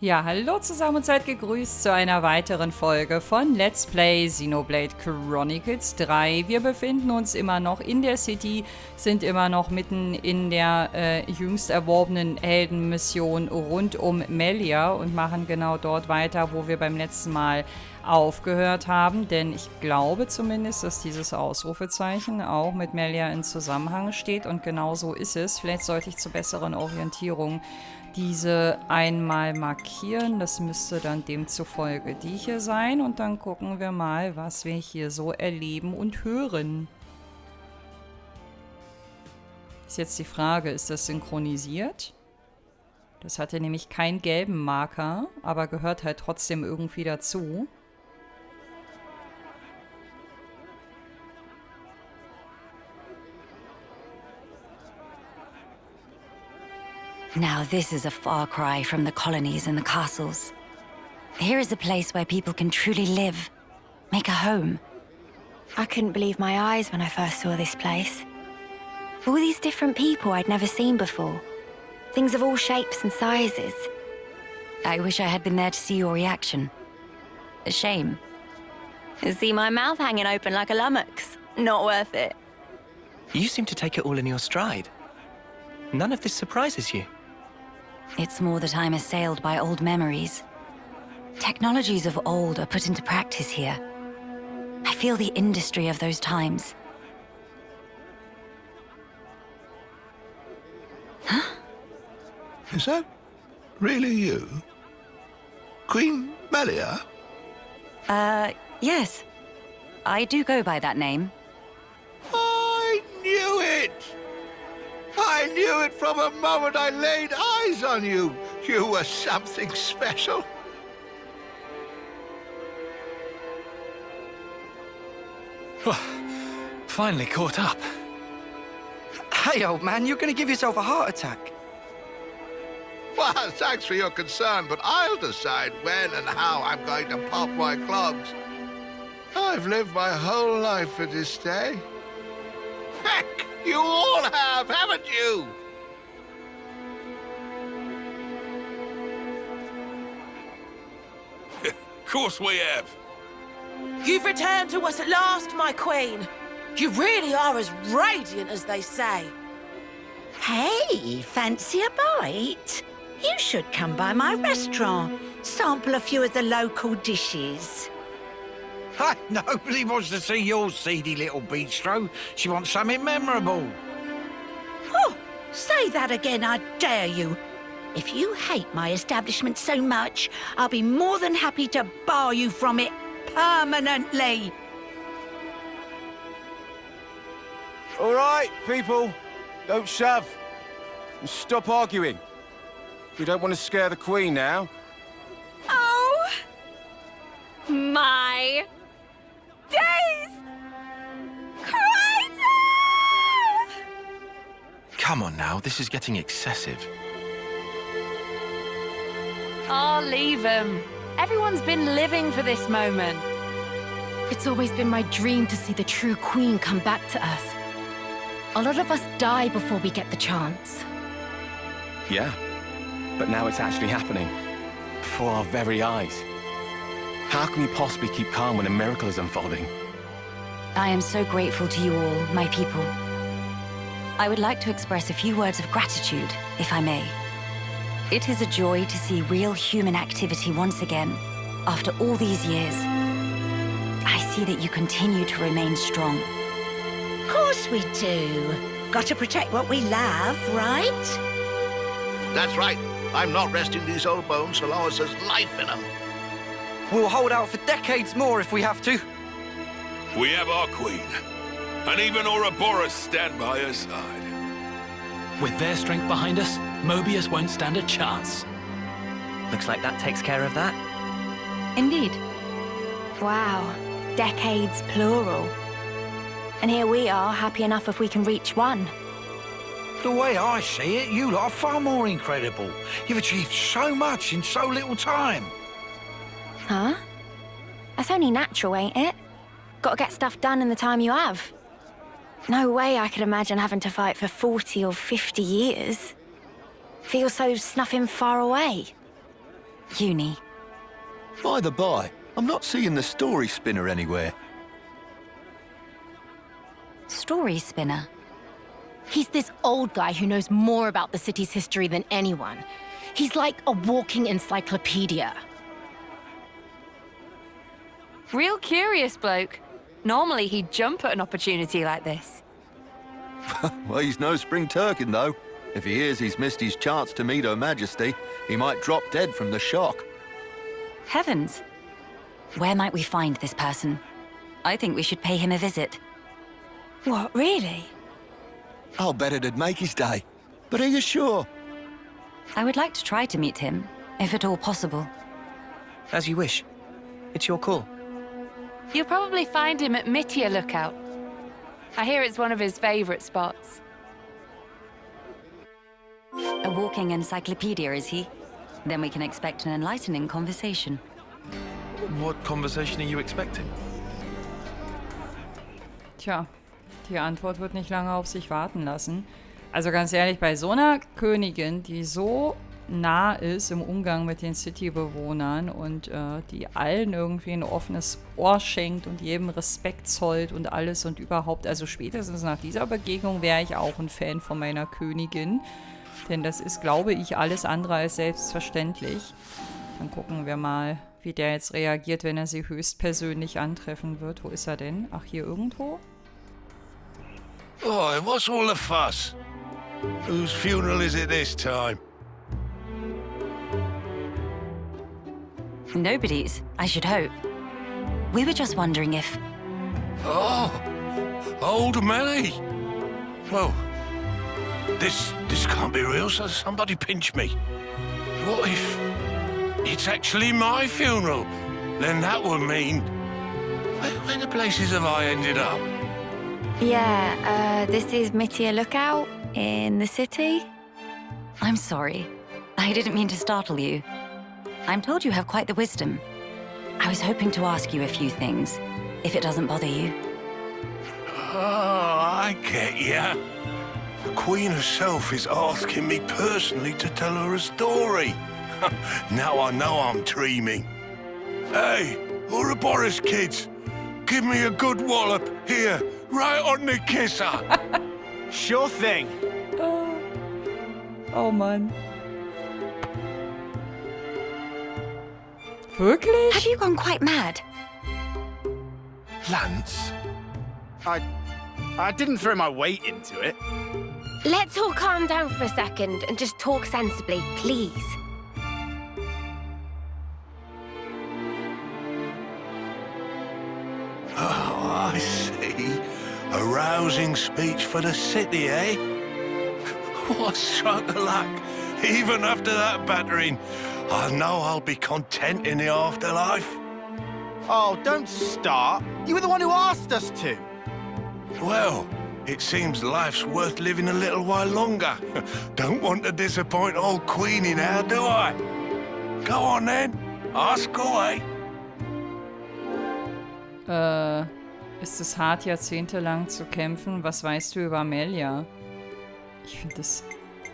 Ja, hallo zusammen und seid gegrüßt zu einer weiteren Folge von Let's Play XENOBLADE Chronicles 3. Wir befinden uns immer noch in der City, sind immer noch mitten in der jüngst erworbenen Heldenmission rund um MEHR und machen genau dort weiter, wo wir beim letzten Mal aufgehört haben. Denn ich glaube zumindest, dass dieses Ausrufezeichen auch mit MEHR in Zusammenhang steht und genau so ist es. Vielleicht sollte ich zur besseren Orientierung diese einmal markieren. Das müsste dann demzufolge die hier sein. Und dann gucken wir mal, was wir hier so erleben und hören. Ist jetzt die Frage, ist das synchronisiert? Das hatte nämlich keinen gelben Marker, aber gehört halt trotzdem irgendwie dazu. Now this is a far cry from the colonies and the castles. Here is a place where people can truly live, make a home. I couldn't believe my eyes when I first saw this place. All these different people I'd never seen before. Things of all shapes and sizes. I wish I had been there to see your reaction. A shame. See my mouth hanging open like a lummox. Not worth it. You seem to take it all in your stride. None of this surprises you. It's more that I'm assailed by old memories. Technologies of old are put into practice here. I feel the industry of those times. Huh? Is that really you? Queen MEHR? Yes. I do go by that name. I knew it! I knew it from the moment I laid eyes on you. You were something special. Finally caught up. Hey, old man, you're gonna give yourself a heart attack. Well, thanks for your concern, but I'll decide when and how I'm going to pop my clogs. I've lived my whole life for this day. Heck, you all have, haven't you? Of course we have. You've returned to us at last, my queen. You really are as radiant as they say. Hey, fancy a bite? You should come by my restaurant. Sample a few of the local dishes. Hey, nobody wants to see your seedy little bistro. She wants something memorable. Oh, say that again, I dare you. If you hate my establishment so much, I'll be more than happy to bar you from it permanently. All right, people, don't shove. And stop arguing. We don't want to scare the Queen now. Oh! My days! Crazy! Come on now, this is getting excessive. Oh, leave him. Everyone's been living for this moment. It's always been my dream to see the true Queen come back to us. A lot of us die before we get the chance. Yeah, but now it's actually happening. Before our very eyes. How can we possibly keep calm when a miracle is unfolding? I am so grateful to you all, my people. I would like to express a few words of gratitude, if I may. It is a joy to see real human activity once again, after all these years. I see that you continue to remain strong. Of course we do. Got to protect what we love, right? That's right. I'm not resting these old bones so long as there's life in them. We'll hold out for decades more if we have to. We have our queen. And even Ouroboros stand by her side. With their strength behind us, Mobius won't stand a chance. Looks like that takes care of that. Indeed. Wow. Decades plural. And here we are, happy enough if we can reach one. The way I see it, you lot are far more incredible. You've achieved so much in so little time. Huh? That's only natural, ain't it? Gotta get stuff done in the time you have. No way I could imagine having to fight for 40 or 50 years. Feels so snuffing far away. Uni. By the by, I'm not seeing the story spinner anywhere. Story spinner? He's this old guy who knows more about the city's history than anyone. He's like a walking encyclopedia. Real curious bloke. Normally he'd jump at an opportunity like this. Well, he's no spring turkin, though. If he hears he's missed his chance to meet Her Majesty, he might drop dead from the shock. Heavens! Where might we find this person? I think we should pay him a visit. What, really? I'll bet it'd make his day. But are you sure? I would like to try to meet him, if at all possible. As you wish. It's your call. You'll probably find him at MEHR Lookout. I hear it's one of his favorite spots. A walking encyclopedia, is he? Then we can expect an enlightening conversation. What conversation are you expecting? Tja, die Antwort wird nicht lange auf sich warten lassen. Also ganz ehrlich, bei so einer Königin, die so nah ist im Umgang mit den City-Bewohnern und die allen irgendwie ein offenes Ohr schenkt und jedem Respekt zollt und alles und überhaupt, also spätestens nach dieser Begegnung wäre ich auch ein Fan von meiner Königin. Denn das ist, glaube ich, alles andere als selbstverständlich. Dann gucken wir mal, wie der jetzt reagiert, wenn er sie höchstpersönlich antreffen wird. Wo ist er denn? Ach, hier irgendwo? Oh, what's all the fuss? Whose funeral is it this time? Nobody's, I should hope. We were just wondering if... Oh, old Melly. Well, this can't be real, so somebody pinch me. What if it's actually my funeral? Then that would mean... Where the places have I ended up? Yeah, this is MEHR Lookout in the city. I'm sorry. I didn't mean to startle you. I'm told you have quite the wisdom. I was hoping to ask you a few things, if it doesn't bother you. Oh, I get ya. The Queen herself is asking me personally to tell her a story. Now I know I'm dreaming. Hey, Ouroboros kids, give me a good wallop here, right on the kisser. Sure thing. Oh Mann. Wirklich? Have you gone quite mad? Lance? I didn't throw my weight into it. Let's all calm down for a second and just talk sensibly, please. Oh, I see. A rousing speech for the city, eh? What a stroke of luck. Even after that battering, I know I'll be content in the afterlife. Oh, don't start. You were the one who asked us to. Well, it seems life's worth living a little while longer. Don't want to disappoint old Queenie now, do I? Go on then, ask away. Ist es hart, jahrzehntelang zu kämpfen? Was weißt du über Amelia? Ich finde das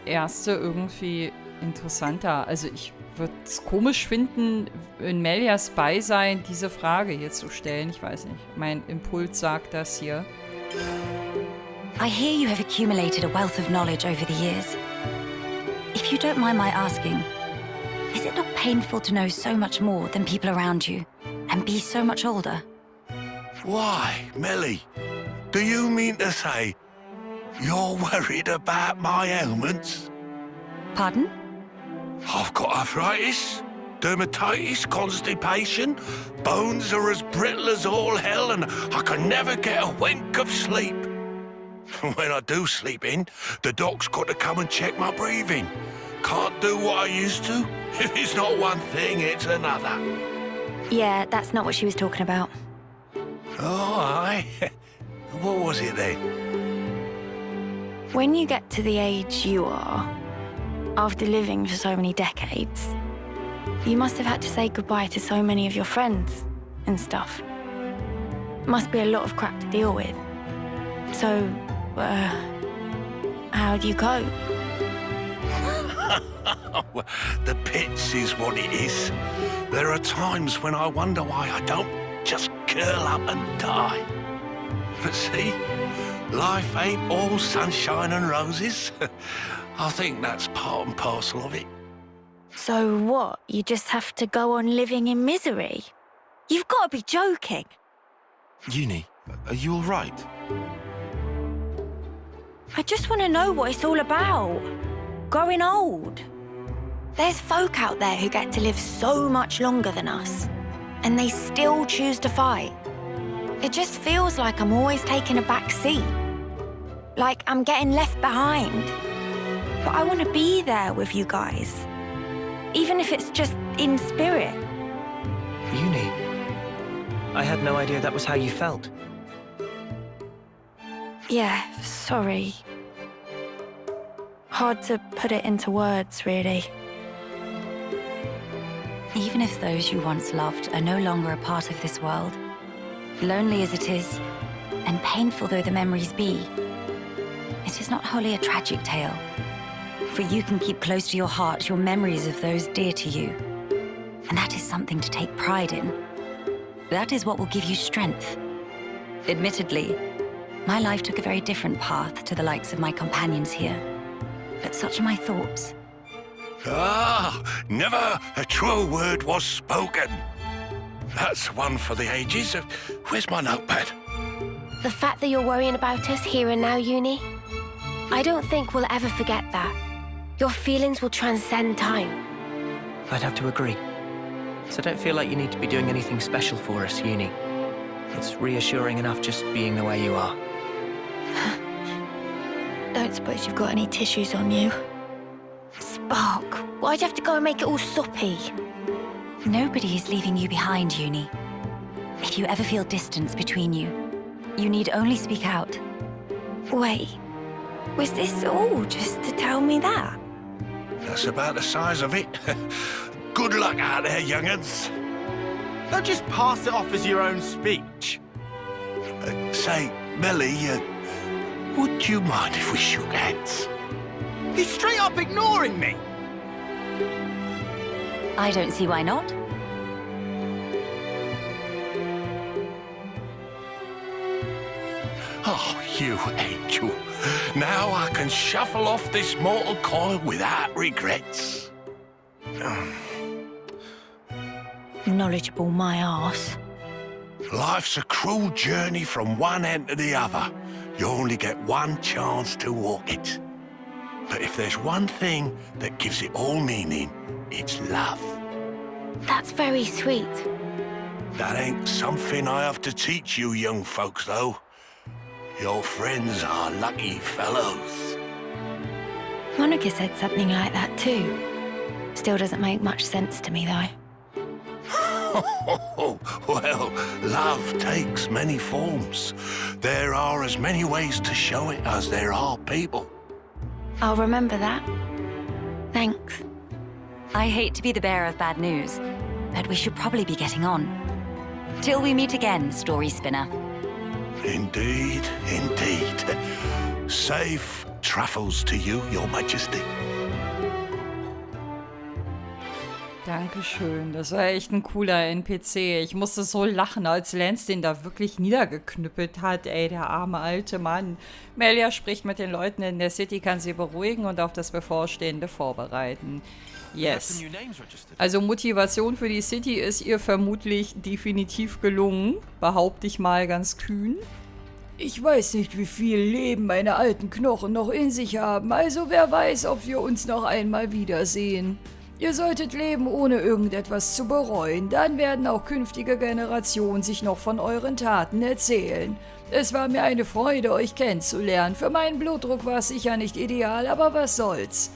erste irgendwie interessanter. Also ich würde es komisch finden, in Melias Beisein diese Frage hier zu stellen. Ich weiß nicht. Mein Impuls sagt das hier. I hear you have accumulated a wealth of knowledge over the years. If you don't mind my asking, is it not painful to know so much more than people around you and be so much older? Why, Melly? Do you mean to say you're worried about my ailments? Pardon? I've got arthritis, dermatitis, constipation, bones are as brittle as all hell, and I can never get a wink of sleep. When I do sleep in, the doc's got to come and check my breathing. Can't do what I used to. If it's not one thing, it's another. Yeah, that's not what she was talking about. Oh, aye. What was it then? When you get to the age you are, after living for so many decades, you must have had to say goodbye to so many of your friends and stuff. Must be a lot of crap to deal with. So, how do you cope? The pits is what it is. There are times when I wonder why I don't just curl up and die. But see, life ain't all sunshine and roses. I think that's part and parcel of it. So what? You just have to go on living in misery? You've got to be joking. Uni, are you all right? I just want to know what it's all about. Growing old. There's folk out there who get to live so much longer than us, and they still choose to fight. It just feels like I'm always taking a back seat. Like I'm getting left behind. But I want to be there with you guys. Even if it's just in spirit. Uni, I had no idea that was how you felt. Yeah, sorry. Hard to put it into words, really. Even if those you once loved are no longer a part of this world, lonely as it is, and painful though the memories be, it is not wholly a tragic tale. For you can keep close to your heart your memories of those dear to you. And that is something to take pride in. That is what will give you strength. Admittedly, my life took a very different path to the likes of my companions here. But such are my thoughts. Ah, never a truer word was spoken. That's one for the ages. Where's my notepad? The fact that you're worrying about us here and now, Uni, I don't think we'll ever forget that. Your feelings will transcend time. I'd have to agree. So I don't feel like you need to be doing anything special for us, Uni. It's reassuring enough just being the way you are. Don't suppose you've got any tissues on you? Spark, why'd you have to go and make it all soppy? Nobody is leaving you behind, Uni. If you ever feel distance between you, you need only speak out. Wait, was this all just to tell me that? That's about the size of it. Good luck out there, young'uns. Don't just pass it off as your own speech. Say, Melly, would you mind if we shook hands? He's straight up ignoring me. I don't see why not. Oh, you angel. Now I can shuffle off this mortal coil without regrets. Knowledgeable my arse. Life's a cruel journey from one end to the other. You only get one chance to walk it. But if there's one thing that gives it all meaning, it's love. That's very sweet. That ain't something I have to teach you young folks, though. Your friends are lucky fellows. Monica said something like that too. Still doesn't make much sense to me, though. Well, love takes many forms. There are as many ways to show it as there are people. I'll remember that. Thanks. I hate to be the bearer of bad news, but we should probably be getting on. Till we meet again, Story Spinner. Indeed, indeed. Safe travels to you, Your Majesty. Dankeschön, das war echt ein cooler NPC. Ich musste so lachen, als Lance den da wirklich niedergeknüppelt hat. Ey, der arme alte Mann. Melia spricht mit den Leuten in der City, kann sie beruhigen und auf das Bevorstehende vorbereiten. Yes. Also Motivation für die City ist ihr vermutlich definitiv gelungen. Behaupte ich mal ganz kühn. Ich weiß nicht, wie viel Leben meine alten Knochen noch in sich haben. Also wer weiß, ob wir uns noch einmal wiedersehen. Ihr solltet leben, ohne irgendetwas zu bereuen. Dann werden auch künftige Generationen sich noch von euren Taten erzählen. Es war mir eine Freude, euch kennenzulernen. Für meinen Blutdruck war es sicher nicht ideal, aber was soll's.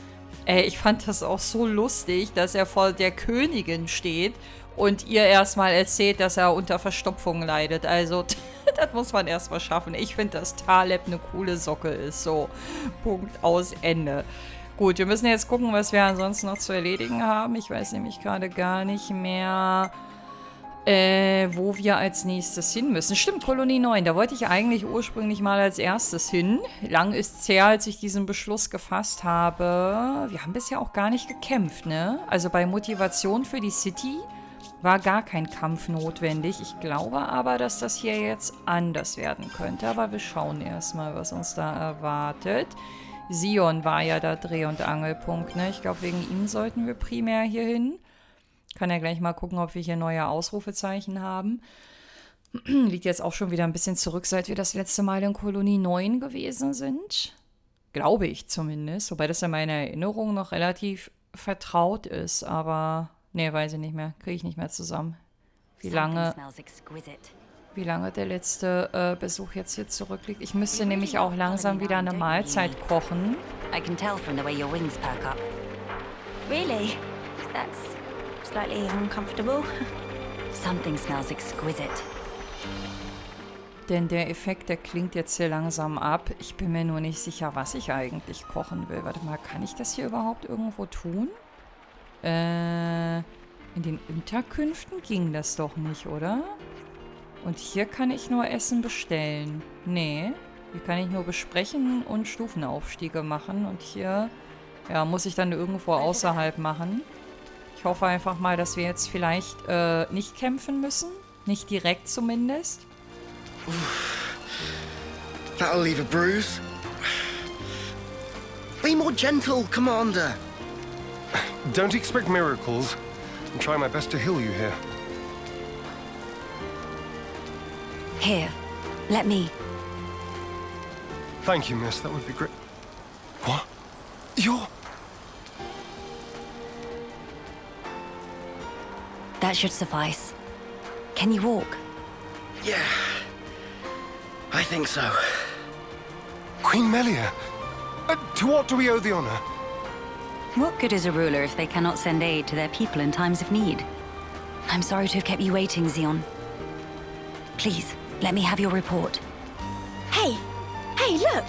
Ey, ich fand das auch so lustig, dass er vor der Königin steht und ihr erstmal erzählt, dass er unter Verstopfung leidet. Also, das muss man erstmal schaffen. Ich finde, dass Taleb eine coole Socke ist. So, Punkt, aus, Ende. Gut, wir müssen jetzt gucken, was wir ansonsten noch zu erledigen haben. Ich weiß nämlich gerade gar nicht mehr. Wo wir als nächstes hin müssen. Stimmt, Kolonie 9. Da wollte ich eigentlich ursprünglich mal als erstes hin. Lang ist es her, als ich diesen Beschluss gefasst habe. Wir haben bisher auch gar nicht gekämpft, ne? Also bei Motivation für die City war gar kein Kampf notwendig. Ich glaube aber, dass das hier jetzt anders werden könnte. Aber wir schauen erstmal, was uns da erwartet. Sion war ja der Dreh- und Angelpunkt, ne? Ich glaube, wegen ihm sollten wir primär hier hin. Kann ja gleich mal gucken, ob wir hier neue Ausrufezeichen haben. Liegt jetzt auch schon wieder ein bisschen zurück, seit wir das letzte Mal in Kolonie 9 gewesen sind. Glaube ich zumindest. Wobei das in meiner Erinnerung noch relativ vertraut ist. Aber, nee, weiß ich nicht mehr. Kriege ich nicht mehr zusammen. Wie lange der letzte Besuch jetzt hier zurückliegt. Ich müsste nämlich auch langsam wieder eine Mahlzeit kochen. I can tell from the way your wings perk up. Really? That's slightly uncomfortable. Something smells exquisite. Denn der Effekt, der klingt jetzt hier langsam ab. Ich bin mir nur nicht sicher, was ich eigentlich kochen will. Warte mal, kann ich das hier überhaupt irgendwo tun? In den Unterkünften ging das doch nicht, oder? Und hier kann ich nur Essen bestellen. Nee, hier kann ich nur besprechen und Stufenaufstiege machen. Und hier, ja, muss ich dann irgendwo außerhalb machen. Ich hoffe einfach mal, dass wir jetzt vielleicht nicht kämpfen müssen. Nicht direkt zumindest. That'll leave a bruise. Be more gentle, Commander. Don't expect miracles. I'm trying my best to heal you here. Here, let me. Thank you, miss. That would be great. What? You're... That should suffice. Can you walk? Yeah, I think so. Queen Melia, to what do we owe the honor? What good is a ruler if they cannot send aid to their people in times of need? I'm sorry to have kept you waiting, Xion. Please, let me have your report. Hey! Hey, look!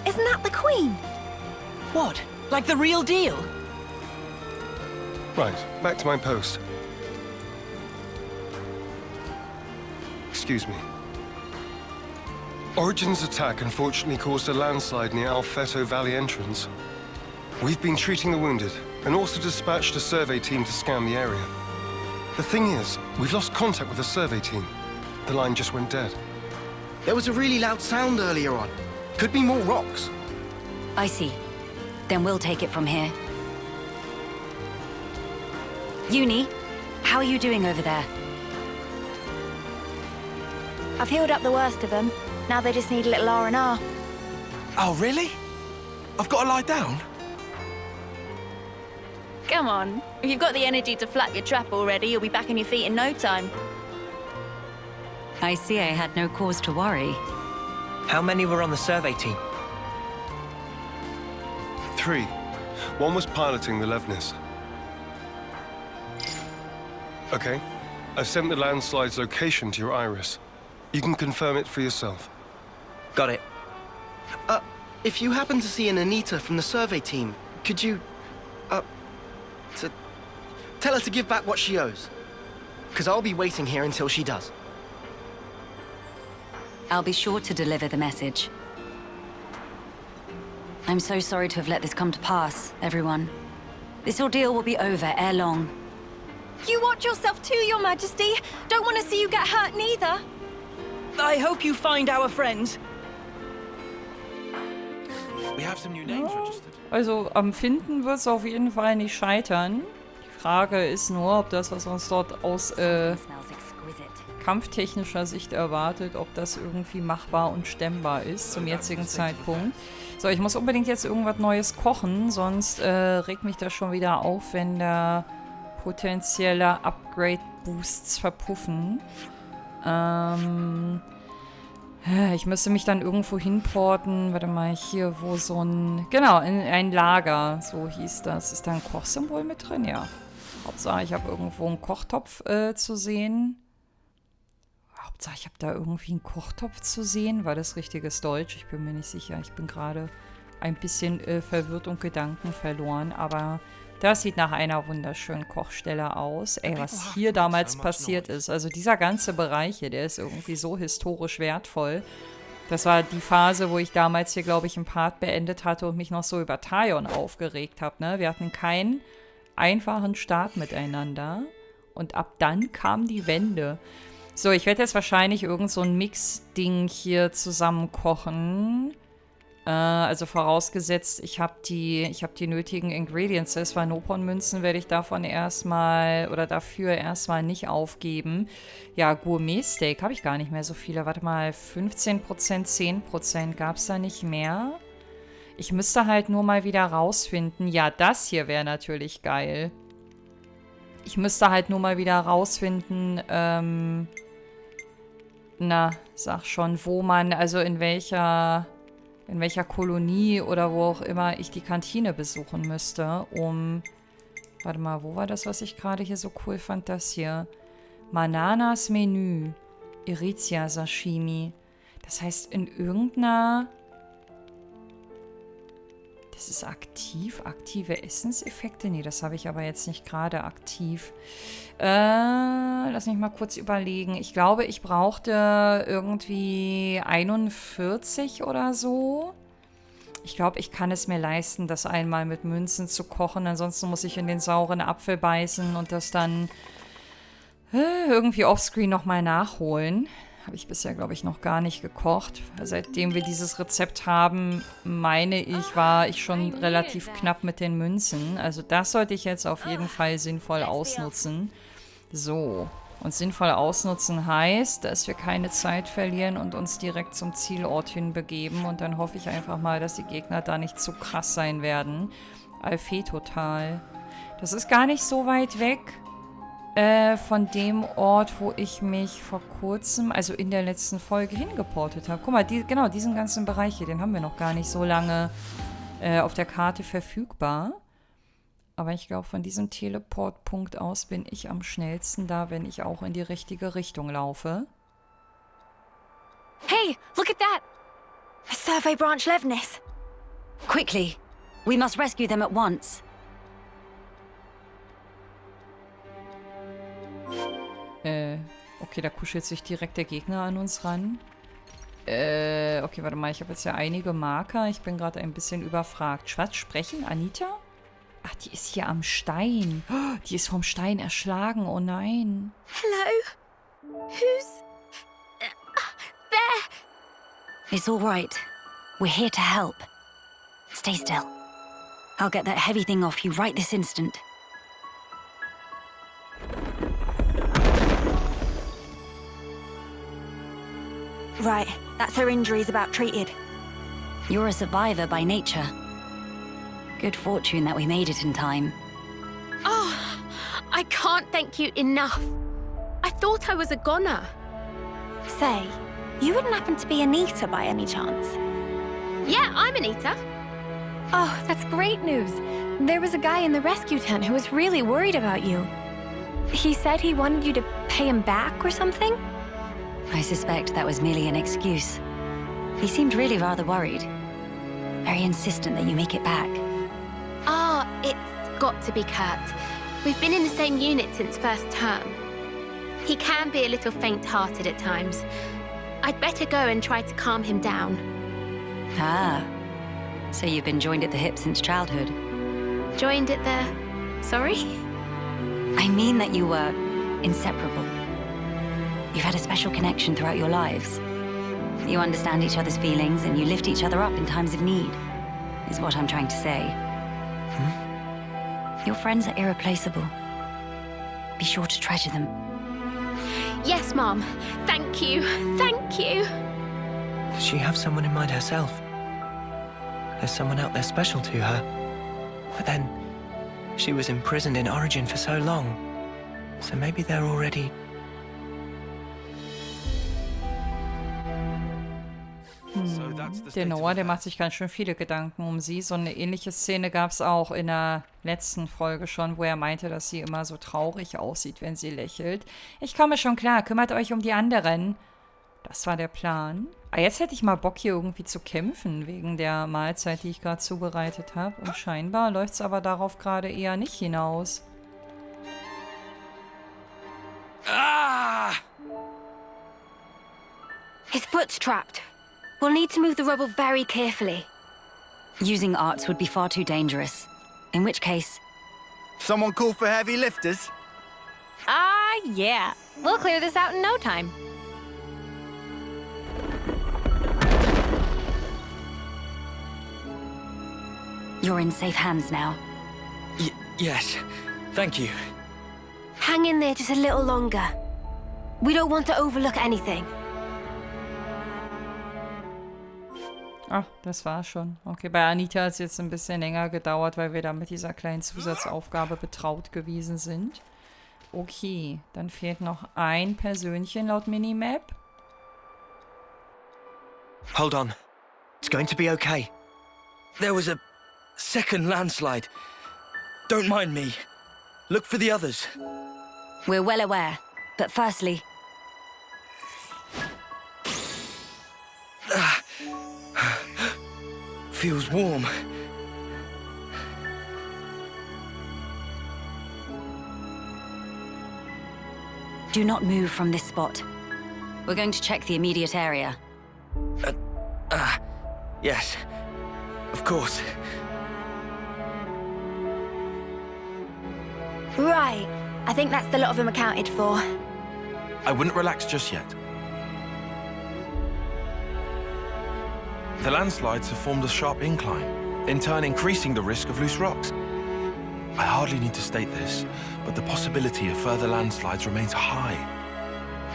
Isn't that the Queen? What? Like the real deal? Right, back to my post. Excuse me. Origin's attack unfortunately caused a landslide near Alfeto Valley entrance. We've been treating the wounded, and also dispatched a survey team to scan the area. The thing is, we've lost contact with the survey team. The line just went dead. There was a really loud sound earlier on. Could be more rocks. I see. Then we'll take it from here. Juli, how are you doing over there? I've healed up the worst of them. Now they just need a little R&R. Oh, really? I've got to lie down? Come on. If you've got the energy to flap your trap already, you'll be back on your feet in no time. I see I had no cause to worry. How many were on the survey team? 3. One was piloting the Levnis. Okay. I've sent the landslide's location to your iris. You can confirm it for yourself. Got it. If you happen to see an Anita from the survey team, could you, tell her to give back what she owes? Because I'll be waiting here until she does. I'll be sure to deliver the message. I'm so sorry to have let this come to pass, everyone. This ordeal will be over ere long. You watch yourself too, Your Majesty. Don't want to see you get hurt neither. I hope you find our friends. We have some new names registered. Also am Finden wird es auf jeden Fall nicht scheitern. Die Frage ist nur, ob das, was uns dort aus kampftechnischer Sicht erwartet, ob das irgendwie machbar und stemmbar ist zum jetzigen Zeitpunkt. So, ich muss unbedingt jetzt irgendwas Neues kochen, sonst regt mich das schon wieder auf, wenn da potenzielle Upgrade-Boosts verpuffen. Ich müsste mich dann irgendwo hinporten. Warte mal, hier, wo so ein... Genau, in ein Lager, so hieß das. Ist da ein Kochsymbol mit drin? Ja. Hauptsache, ich habe irgendwo einen Kochtopf zu sehen. Hauptsache, ich habe da irgendwie einen Kochtopf zu sehen. War das richtiges Deutsch? Ich bin mir nicht sicher. Ich bin gerade ein bisschen verwirrt und Gedanken verloren. Aber das sieht nach einer wunderschönen Kochstelle aus. Ey, was hier damals passiert ist. Also dieser ganze Bereich hier, der ist irgendwie so historisch wertvoll. Das war die Phase, wo ich damals hier, glaube ich, einen Part beendet hatte und mich noch so über Talion aufgeregt habe. Ne? Wir hatten keinen einfachen Start miteinander. Und ab dann kam die Wende. So, ich werde jetzt wahrscheinlich irgend so ein Mix-Ding hier zusammen kochen. Also vorausgesetzt, ich habe die nötigen Ingredients. Das war Nopon-Münzen, werde ich davon dafür erstmal nicht aufgeben. Ja, Gourmet-Steak habe ich gar nicht mehr so viele. Warte mal, 15%, 10%, gab es da nicht mehr? Ich müsste halt nur mal wieder rausfinden. Ja, das hier wäre natürlich geil. Ich müsste halt nur mal wieder rausfinden, sag schon, wo man, also in welcher Kolonie oder wo auch immer ich die Kantine besuchen müsste, warte mal, wo war das, was ich gerade hier so cool fand? Das hier. Mananas Menü. Iritia Sashimi. Das heißt, in irgendeiner... Das ist aktiv? Aktive Essenseffekte? Nee, das habe ich aber jetzt nicht gerade aktiv. Lass mich mal kurz überlegen. Ich glaube, ich brauchte irgendwie 41 oder so. Ich glaube, ich kann es mir leisten, das einmal mit Münzen zu kochen. Ansonsten muss ich in den sauren Apfel beißen und das dann irgendwie offscreen nochmal nachholen. Habe ich bisher, glaube ich, noch gar nicht gekocht. Seitdem wir dieses Rezept haben, meine ich, war ich schon relativ knapp mit den Münzen. Also das sollte ich jetzt auf jeden Fall sinnvoll ausnutzen. So, und sinnvoll ausnutzen heißt, dass wir keine Zeit verlieren und uns direkt zum Zielort hin begeben. Und dann hoffe ich einfach mal, dass die Gegner da nicht zu krass sein werden. Alfee total. Das ist gar nicht so weit weg. Von dem Ort, wo ich mich vor kurzem, also in der letzten Folge, hingeportet habe. Guck mal, genau, diesen ganzen Bereich hier, den haben wir noch gar nicht so lange auf der Karte verfügbar. Aber ich glaube, von diesem Teleportpunkt aus bin ich am schnellsten da, wenn ich auch in die richtige Richtung laufe. Hey, look at that! A survey branch Levnis. Quickly! We must rescue them at once. Okay, da kuschelt sich direkt der Gegner an uns ran. Okay, warte mal, ich habe jetzt ja einige Marker. Ich bin gerade ein bisschen überfragt. Schwarz sprechen, Anita? Ach, die ist hier am Stein. Oh, die ist vom Stein erschlagen, oh nein. Hello? Who's... there? It's all right. We're here to help. Stay still. I'll get that heavy thing off you right this instant. Right, that's her injuries about treated. You're a survivor by nature. Good fortune that we made it in time. Oh, I can't thank you enough. I thought I was a goner. Say, you wouldn't happen to be Anita by any chance? Yeah, I'm Anita. Oh, that's great news. There was a guy in the rescue tent who was really worried about you. He said he wanted you to pay him back or something? I suspect that was merely an excuse. He seemed really rather worried. Very insistent that you make it back. Ah, it's got to be Kurt. We've been in the same unit since first term. He can be a little faint-hearted at times. I'd better go and try to calm him down. Ah, so you've been joined at the hip since childhood? Joined at the... sorry? I mean that you were inseparable. You've had a special connection throughout your lives. You understand each other's feelings and you lift each other up in times of need, is what I'm trying to say. Your friends are irreplaceable. Be sure to treasure them. Yes, Mom. Thank you. Thank you. Does she have someone in mind herself? There's someone out there special to her. But then, she was imprisoned in Origin for so long. So maybe they're already... Der Noah, der macht sich ganz schön viele Gedanken um sie. So eine ähnliche Szene gab es auch in der letzten Folge schon, wo er meinte, dass sie immer so traurig aussieht, wenn sie lächelt. Ich komme schon klar, kümmert euch um die anderen. Das war der Plan. Ah, jetzt hätte ich mal Bock, hier irgendwie zu kämpfen, wegen der Mahlzeit, die ich gerade zubereitet habe. Und scheinbar läuft es aber darauf gerade eher nicht hinaus. Ah! His foot's trapped. We'll need to move the rubble very carefully. Using arts would be far too dangerous. In which case... Someone call for heavy lifters? Yeah. We'll clear this out in no time. You're in safe hands now. Yes. Thank you. Hang in there just a little longer. We don't want to overlook anything. Ach, das war schon. Okay, bei Anita hat es jetzt ein bisschen länger gedauert, weil wir da mit dieser kleinen Zusatzaufgabe betraut gewesen sind. Okay, dann fehlt noch ein Persönchen laut Minimap. Hold on. It's going to be okay. There was a second landslide. Don't mind me. Look for the others. We're well aware. But firstly... Feels warm. Do not move from this spot. We're going to check the immediate area. Yes. Of course. Right. I think that's the lot of them accounted for. I wouldn't relax just yet. The landslides have formed a sharp incline, in turn increasing the risk of loose rocks. I hardly need to state this, but the possibility of further landslides remains high.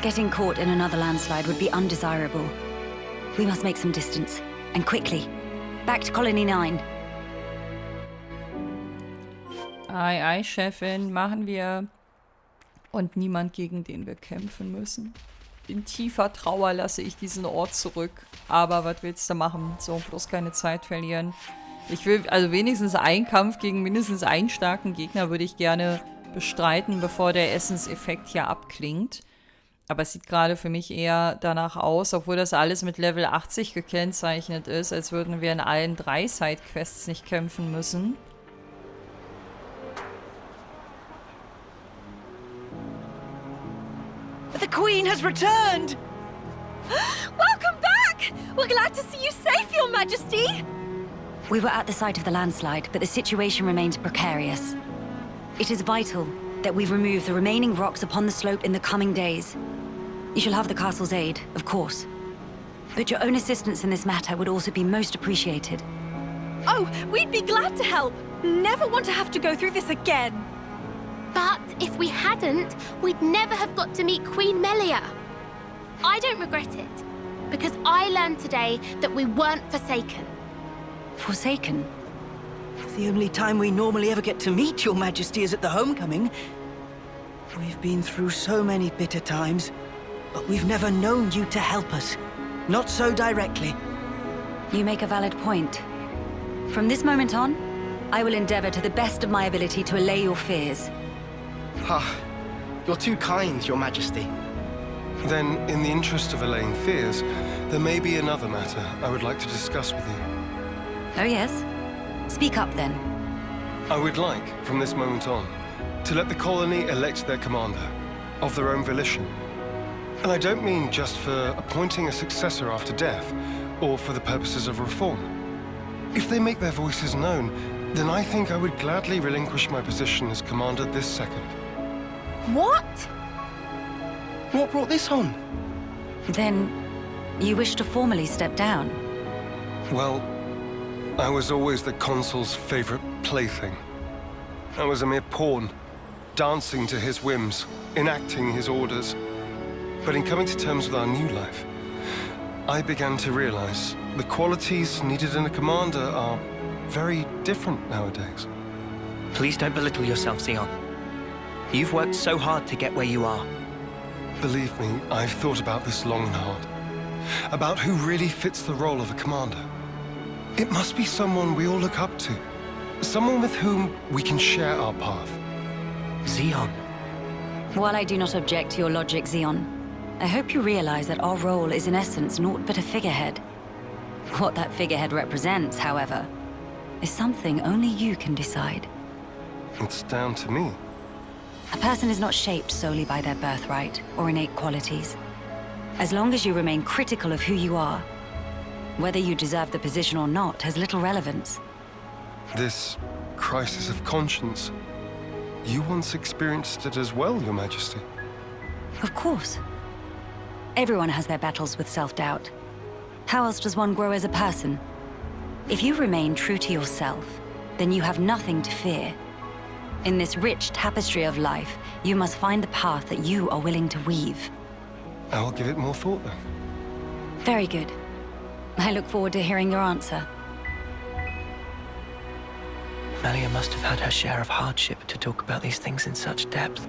Getting caught in another landslide would be undesirable. We must make some distance, and quickly. Back to Colony 9. Ei, ei, Chefin, machen wir. Und niemand, gegen den wir kämpfen müssen. In tiefer Trauer lasse ich diesen Ort zurück. Aber was willst du machen? So, bloß keine Zeit verlieren. Ich will, also wenigstens einen Kampf gegen mindestens einen starken Gegner würde ich gerne bestreiten, bevor der Essenseffekt hier abklingt. Aber es sieht gerade für mich eher danach aus, obwohl das alles mit Level 80 gekennzeichnet ist, als würden wir in allen 3 Sidequests nicht kämpfen müssen. The Queen has returned! Welcome back! We're glad to see you safe, Your Majesty! We were at the site of the landslide, but the situation remains precarious. It is vital that we remove the remaining rocks upon the slope in the coming days. You shall have the castle's aid, of course. But your own assistance in this matter would also be most appreciated. Oh, we'd be glad to help. Never want to have to go through this again. But if we hadn't, we'd never have got to meet Queen Melia. I don't regret it, because I learned today that we weren't forsaken. Forsaken? The only time we normally ever get to meet Your Majesty is at the homecoming. We've been through so many bitter times, but we've never known you to help us. Not so directly. You make a valid point. From this moment on, I will endeavor to the best of my ability to allay your fears. You're too kind, Your Majesty. Then, in the interest of allaying fears, there may be another matter I would like to discuss with you. Oh yes? Speak up then. I would like, from this moment on, to let the colony elect their commander, of their own volition. And I don't mean just for appointing a successor after death, or for the purposes of reform. If they make their voices known, then I think I would gladly relinquish my position as commander this second. What? What brought this on? Then, you wish to formally step down? Well, I was always the consul's favorite plaything. I was a mere pawn, dancing to his whims, enacting his orders. But in coming to terms with our new life, I began to realize the qualities needed in a commander are very different nowadays. Please don't belittle yourself, Xeon. You've worked so hard to get where you are. Believe me, I've thought about this long and hard. About who really fits the role of a commander. It must be someone we all look up to. Someone with whom we can share our path. Xeon. While I do not object to your logic, Xeon, I hope you realize that our role is in essence naught but a figurehead. What that figurehead represents, however, is something only you can decide. It's down to me. A person is not shaped solely by their birthright or innate qualities. As long as you remain critical of who you are, whether you deserve the position or not has little relevance. This crisis of conscience, you once experienced it as well, Your Majesty. Of course. Everyone has their battles with self-doubt. How else does one grow as a person? If you remain true to yourself, then you have nothing to fear. In this rich tapestry of life, you must find the path that you are willing to weave. I'll give it more thought then. Very good. I look forward to hearing your answer. Melia must have had her share of hardship to talk about these things in such depth.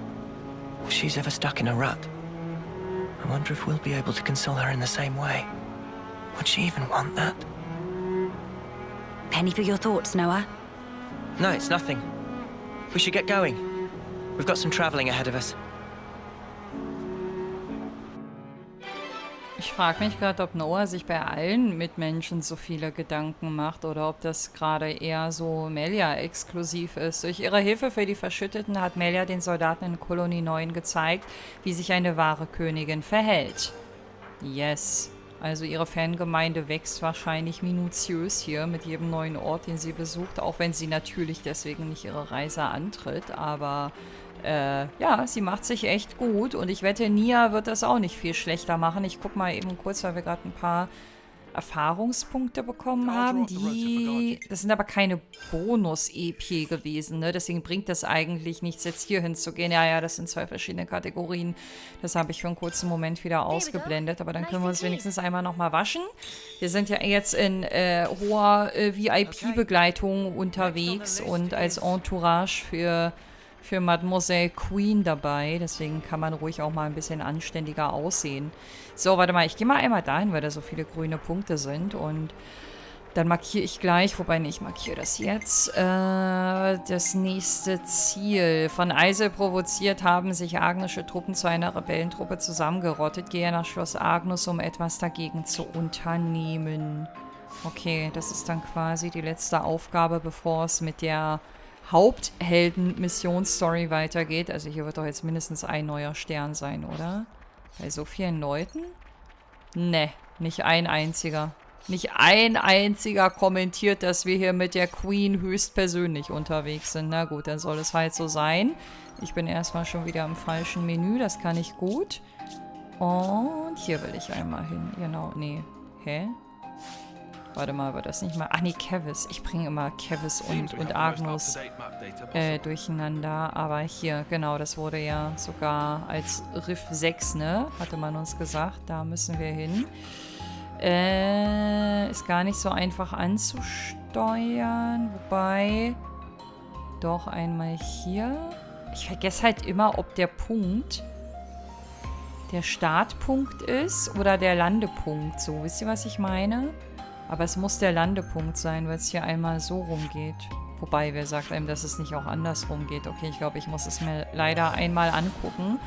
If she's ever stuck in a rut, I wonder if we'll be able to console her in the same way. Would she even want that? Penny for your thoughts, Noah? No, it's nothing. We should get going. We've got some traveling ahead of us. Ich frage mich gerade, ob Noah sich bei allen Mitmenschen so viele Gedanken macht oder ob das gerade eher so Melia exklusiv ist. Durch ihre Hilfe für die Verschütteten hat Melia den Soldaten in Kolonie 9 gezeigt, wie sich eine wahre Königin verhält. Yes. Also ihre Fangemeinde wächst wahrscheinlich minutiös hier mit jedem neuen Ort, den sie besucht, auch wenn sie natürlich deswegen nicht ihre Reise antritt, aber ja, sie macht sich echt gut und ich wette, Nia wird das auch nicht viel schlechter machen. Ich guck mal eben kurz, weil wir gerade ein paar Erfahrungspunkte bekommen haben. Das sind aber keine Bonus-EP gewesen, ne? Deswegen bringt das eigentlich nichts, jetzt hier hinzugehen. Ja, das sind 2 verschiedene Kategorien. Das habe ich für einen kurzen Moment wieder ausgeblendet, aber dann können wir uns wenigstens einmal nochmal waschen. Wir sind ja jetzt in hoher VIP-Begleitung unterwegs und als Entourage für Mademoiselle Queen dabei. Deswegen kann man ruhig auch mal ein bisschen anständiger aussehen. So, warte mal. Ich gehe mal einmal dahin, weil da so viele grüne Punkte sind. Und dann markiere ich gleich, wobei ich markiere das jetzt, das nächste Ziel. Von Eisel provoziert haben sich agnische Truppen zu einer Rebellentruppe zusammengerottet. Gehe nach Schloss Agnus, um etwas dagegen zu unternehmen. Okay, das ist dann quasi die letzte Aufgabe, bevor es mit der Haupthelden-Missionsstory weitergeht. Also hier wird doch jetzt mindestens ein neuer Stern sein, oder? Bei so vielen Leuten? Ne, nicht ein einziger. Nicht ein einziger kommentiert, dass wir hier mit der Queen höchstpersönlich unterwegs sind. Na gut, dann soll es halt so sein. Ich bin erstmal schon wieder im falschen Menü, das kann ich gut. Und hier will ich einmal hin. Genau, nee. Hä? Warte mal, war das nicht mal... Ach nee, Kevis. Ich bringe immer Kevis und Agnus durcheinander. Aber hier, genau, das wurde ja sogar als Riff 6, ne? Hatte man uns gesagt. Da müssen wir hin. Ist gar nicht so einfach anzusteuern. Wobei... Doch, einmal hier. Ich vergesse halt immer, ob der Punkt der Startpunkt ist oder der Landepunkt. So, wisst ihr, was ich meine? Aber es muss der Landepunkt sein, weil es hier einmal so rumgeht. Wobei, wer sagt einem, dass es nicht auch andersrum geht? Okay, ich glaube, ich muss es mir leider einmal angucken.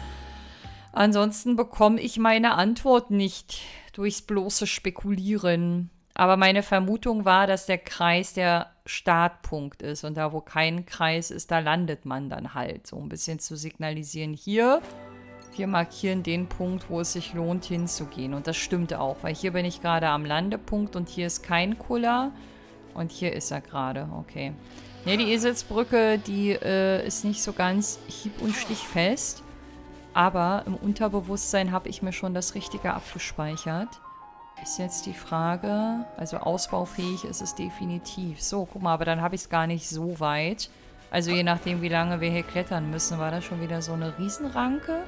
Ansonsten bekomme ich meine Antwort nicht durchs bloße Spekulieren. Aber meine Vermutung war, dass der Kreis der Startpunkt ist. Und da, wo kein Kreis ist, da landet man dann halt. So ein bisschen zu signalisieren. Hier... Wir markieren den Punkt, wo es sich lohnt, hinzugehen. Und das stimmt auch, weil hier bin ich gerade am Landepunkt und hier ist kein Kuller. Und hier ist er gerade, okay. Ne, die Eselsbrücke, die ist nicht so ganz hieb- und stichfest. Aber im Unterbewusstsein habe ich mir schon das Richtige abgespeichert. Ist jetzt die Frage, also ausbaufähig ist es definitiv. So, guck mal, aber dann habe ich es gar nicht so weit. Also je nachdem, wie lange wir hier klettern müssen, war das schon wieder so eine Riesenranke.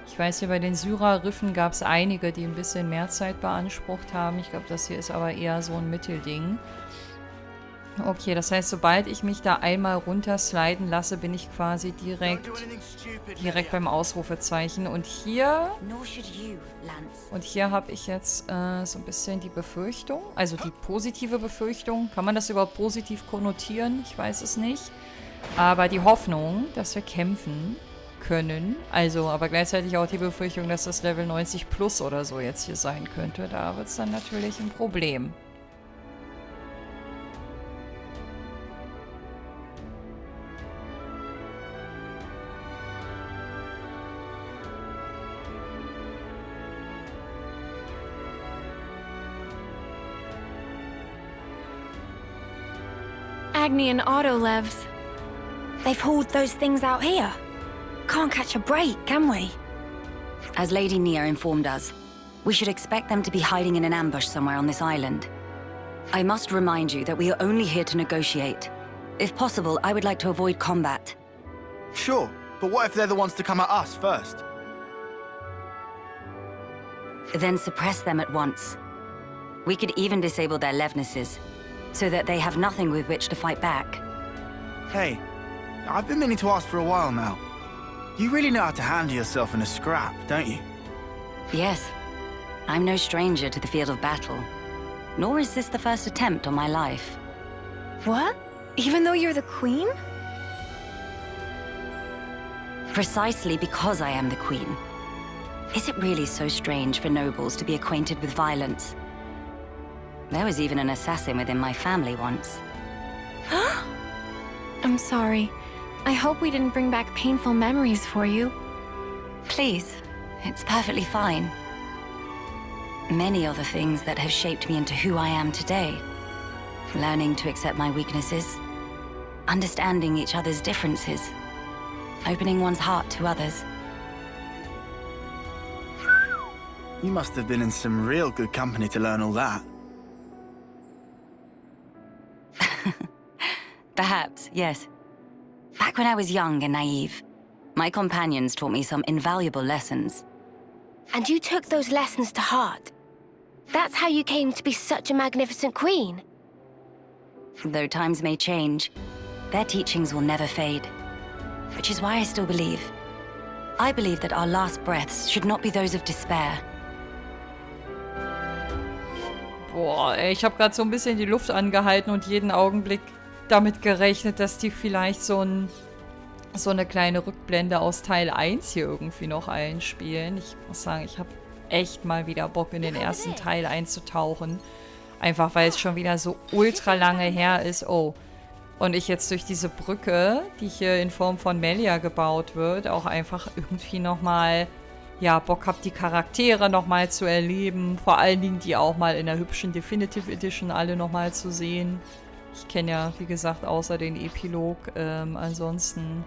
Ich weiß ja, bei den Syrer-Riffen gab es einige, die ein bisschen mehr Zeit beansprucht haben. Ich glaube, das hier ist aber eher so ein Mittelding. Okay, das heißt, sobald ich mich da einmal runtersliden lasse, bin ich quasi direkt beim Ausrufezeichen. Und hier habe ich jetzt so ein bisschen die Befürchtung, also die positive Befürchtung. Kann man das überhaupt positiv konnotieren? Ich weiß es nicht. Aber die Hoffnung, dass wir kämpfen. können. Also, aber gleichzeitig auch die Befürchtung, dass das Level 90 plus oder so jetzt hier sein könnte. Da wird es dann natürlich ein Problem. Agni and Autolevs. They've hauled those things out here. Can't catch a break, can we? As Lady Nia informed us, we should expect them to be hiding in an ambush somewhere on this island. I must remind you that we are only here to negotiate. If possible, I would like to avoid combat. Sure, but what if they're the ones to come at us first? Then suppress them at once. We could even disable their levnesses, so that they have nothing with which to fight back. Hey, I've been meaning to ask for a while now. You really know how to handle yourself in a scrap, don't you? Yes. I'm no stranger to the field of battle. Nor is this the first attempt on my life. What? Even though you're the queen? Precisely because I am the queen. Is it really so strange for nobles to be acquainted with violence? There was even an assassin within my family once. I'm sorry. I hope we didn't bring back painful memories for you. Please, it's perfectly fine. Many are the things that have shaped me into who I am today. Learning to accept my weaknesses, understanding each other's differences, opening one's heart to others. You must have been in some real good company to learn all that. Perhaps, yes. Back when I was young and naive, my companions taught me some invaluable lessons. And you took those lessons to heart? That's how you came to be such a magnificent queen? Though times may change, their teachings will never fade. Which is why I still believe. I believe that our last breaths should not be those of despair. Boah, ey, ich habe gerade so ein bisschen die Luft angehalten und jeden Augenblick damit gerechnet, dass die vielleicht so eine kleine Rückblende aus Teil 1 hier irgendwie noch einspielen. Ich muss sagen, ich habe echt mal wieder Bock, in den ersten Teil einzutauchen. Einfach, weil es schon wieder so ultra lange her ist. Oh, und ich jetzt durch diese Brücke, die hier in Form von Melia gebaut wird, auch einfach irgendwie nochmal, ja, Bock habe, die Charaktere nochmal zu erleben. Vor allen Dingen die auch mal in der hübschen Definitive Edition alle nochmal zu sehen. Ich kenne ja, wie gesagt, außer den Epilog, ansonsten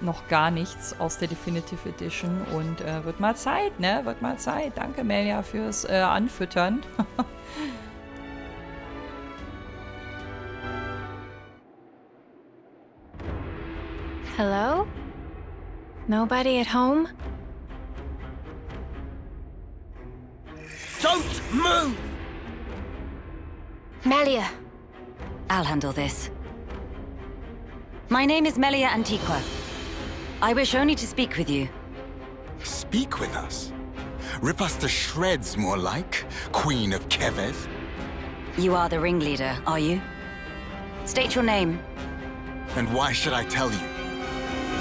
noch gar nichts aus der Definitive Edition. Und wird mal Zeit, ne? Wird mal Zeit. Danke, Melia, fürs Anfüttern. Hello? Nobody at home? Don't move! Melia. I'll handle this. My name is Melia Antiqua. I wish only to speak with you. Speak with us? Rip us to shreds, more like, Queen of Keves? You are the ringleader, are you? State your name. And why should I tell you?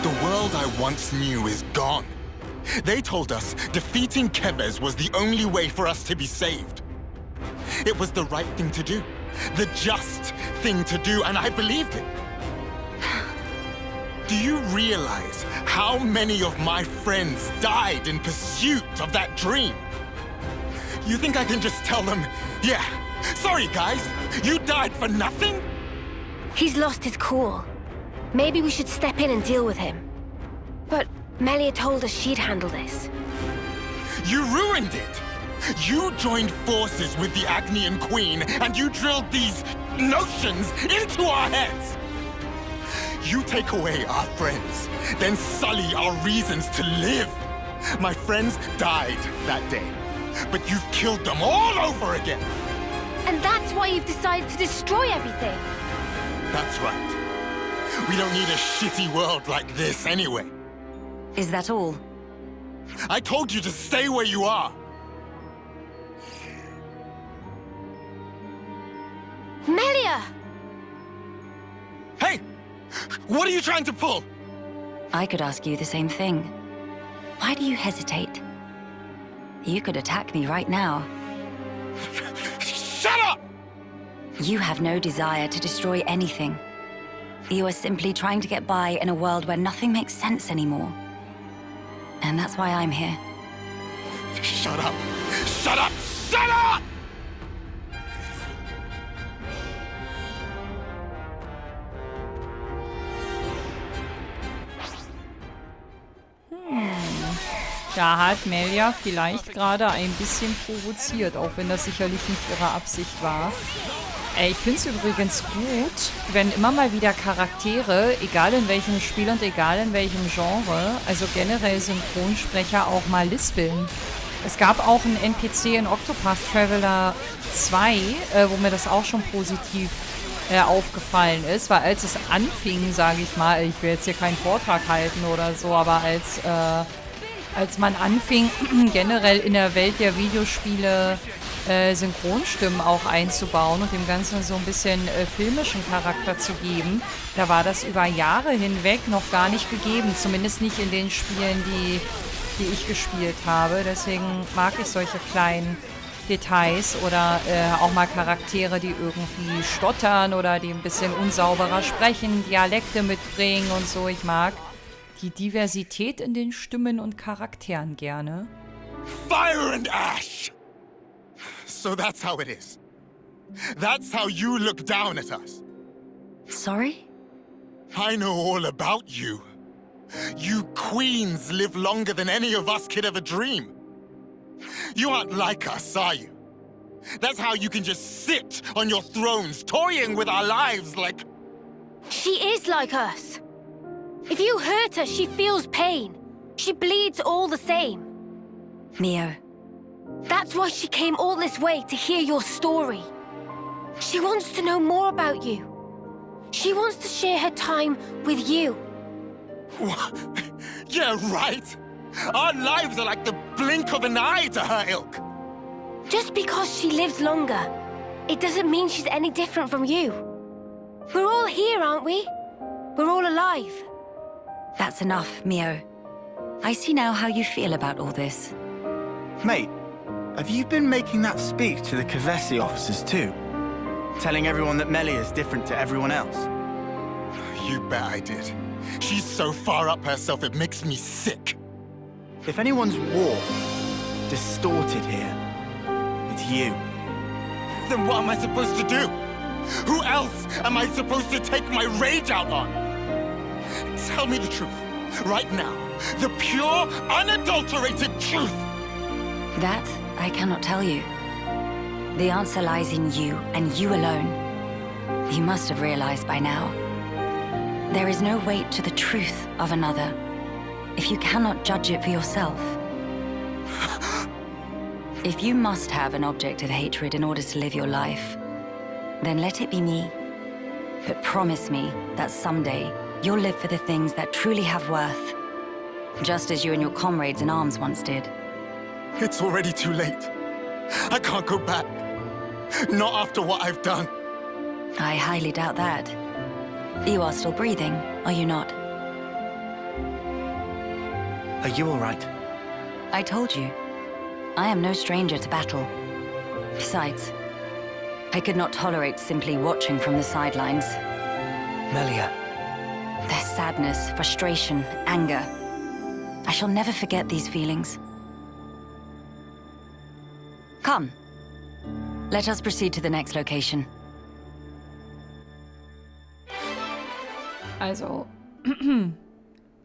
The world I once knew is gone. They told us defeating Keves was the only way for us to be saved. It was the right thing to do. The just thing to do, and I believed it. Do you realize how many of my friends died in pursuit of that dream? You think I can just tell them, yeah, sorry guys, you died for nothing? He's lost his cool. Maybe we should step in and deal with him. But Melia told us she'd handle this. You ruined it! You joined forces with the Agnian Queen, and you drilled these notions into our heads! You take away our friends, then sully our reasons to live. My friends died that day, but you've killed them all over again! And that's why you've decided to destroy everything! That's right. We don't need a shitty world like this anyway. Is that all? I told you to stay where you are! Melia! Hey! What are you trying to pull? I could ask you the same thing. Why do you hesitate? You could attack me right now. Shut up! You have no desire to destroy anything. You are simply trying to get by in a world where nothing makes sense anymore. And that's why I'm here. Shut up! Shut up! Shut up! Da hat Melia vielleicht gerade ein bisschen provoziert, auch wenn das sicherlich nicht ihre Absicht war. Ich finde es übrigens gut, wenn immer mal wieder Charaktere, egal in welchem Spiel und egal in welchem Genre, also generell Synchronsprecher auch mal lispeln. Es gab auch einen NPC in Octopath Traveler 2, wo mir das auch schon positiv aufgefallen ist, weil als es anfing, sage ich mal, ich will jetzt hier keinen Vortrag halten oder so, aber als man anfing, generell in der Welt der Videospiele Synchronstimmen auch einzubauen und dem Ganzen so ein bisschen filmischen Charakter zu geben, da war das über Jahre hinweg noch gar nicht gegeben, zumindest nicht in den Spielen, die ich gespielt habe. Deswegen mag ich solche kleinen Details oder auch mal Charaktere, die irgendwie stottern oder die ein bisschen unsauberer sprechen, Dialekte mitbringen und so. Ich mag die Diversität in den Stimmen und Charakteren gerne. Fire and ash! So that's how it is. That's how you look down at us. Sorry? I know all about you. You queens live longer than any of us could ever dream. You aren't like us, are you? That's how you can just sit on your thrones, toying with our lives like... She is like us. If you hurt her, she feels pain. She bleeds all the same. Mio. That's why she came all this way to hear your story. She wants to know more about you. She wants to share her time with you. Yeah, right. Our lives are like the blink of an eye to her ilk. Just because she lives longer, it doesn't mean she's any different from you. We're all here, aren't we? We're all alive. That's enough, Mio. I see now how you feel about all this. Mate, have you been making that speech to the Kavesi officers too? Telling everyone that Melia is different to everyone else? You bet I did. She's so far up herself it makes me sick. If anyone's warped, distorted here, it's you. Then what am I supposed to do? Who else am I supposed to take my rage out on? Tell me the truth, right now. The pure, unadulterated truth. That I cannot tell you. The answer lies in you, and you alone. You must have realized by now. There is no weight to the truth of another, if you cannot judge it for yourself. If you must have an object of hatred in order to live your life, then let it be me. But promise me that someday you'll live for the things that truly have worth, just as you and your comrades in arms once did. It's already too late. I can't go back. Not after what I've done. I highly doubt that. You are still breathing, are you not? Are you all right? I told you. I am no stranger to battle. Besides, I could not tolerate simply watching from the sidelines. Melia. Their sadness, frustration, anger. I shall never forget these feelings. Come. Let us proceed to the next location. Also,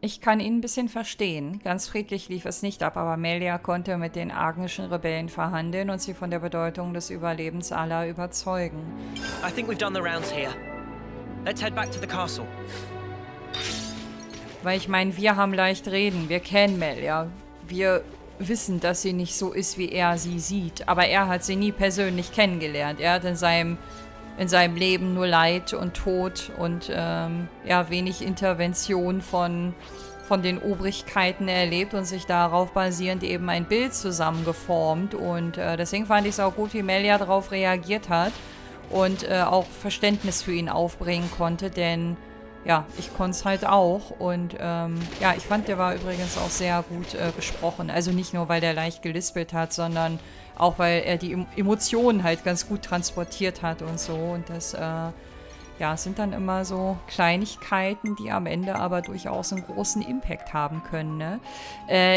ich kann ihn ein bisschen verstehen. Ganz friedlich lief es nicht ab, aber Melia konnte mit den argnischen Rebellen verhandeln und sie von der Bedeutung des Überlebens aller überzeugen. I think we've done the rounds here. Let's head back to the castle. Weil ich meine, wir haben leicht reden. Wir kennen Melia. Wir wissen, dass sie nicht so ist, wie er sie sieht. Aber er hat sie nie persönlich kennengelernt. Er hat in seinem Leben nur Leid und Tod und ja, wenig Intervention von den Obrigkeiten erlebt und sich darauf basierend eben ein Bild zusammengeformt. Und deswegen fand ich es auch gut, wie Melia darauf reagiert hat und auch Verständnis für ihn aufbringen konnte, denn ja, ich konnte es halt auch. Und ja, ich fand, der war übrigens auch sehr gut gesprochen. Also nicht nur, weil der leicht gelispelt hat, sondern auch, weil er die Emotionen halt ganz gut transportiert hat und so. Und das, ja, sind dann immer so Kleinigkeiten, die am Ende aber durchaus einen großen Impact haben können, ne?